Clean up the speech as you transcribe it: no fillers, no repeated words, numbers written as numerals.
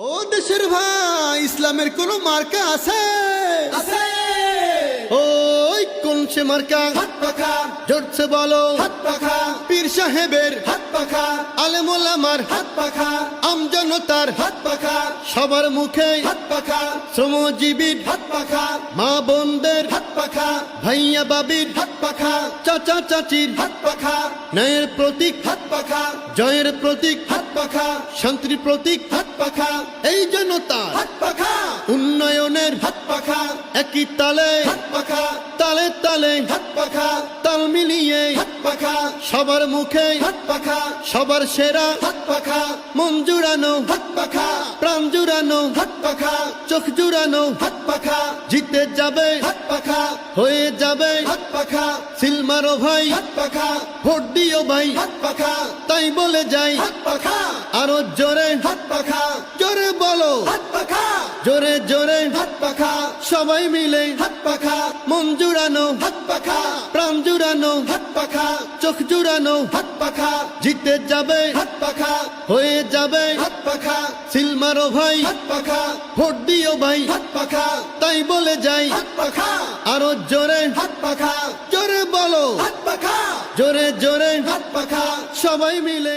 ও দেশের ভাই, ইসলামের কোন মার্কা আছে? ওই কোন সে মার্কা? জোরছে বলো। পীর সাহেবের, আলেম ওলামার, আমজনতার, সবার মুখে শ্রমজীবীর, মা বোনদের, ভাইয়া বাবির, চাচা চাচির, ন্যায়ের প্রতীক, জয়ের প্রতীক, শান্তির প্রতীক, এই জনতা উন্নয়নের একই তালে, তালে তালে তাল মিলিয়ে সবার মুখে সবার সেরা, মন জুড়ানো, প্রাণ জুড়ানো, চোখ জুড়ানো, জিতে যাবে, হয়ে যাবে সিল মারো ভাই, ভোট দিও ভাই, তাই বলে যাই আরো জোরে, জোরে বলো, জোরে জোরে সবাই মিলে মন জুড়ানো, প্রাণ জুড়ানো, চোখ জুড়ানো, জিতে যাবে, হয়ে যাবে সিল মারো ভাই, ভোট দিও ভাই, তাই বলে যাই আরো জোরে, জোরে বলো, জোরে জোরে সবাই মিলে।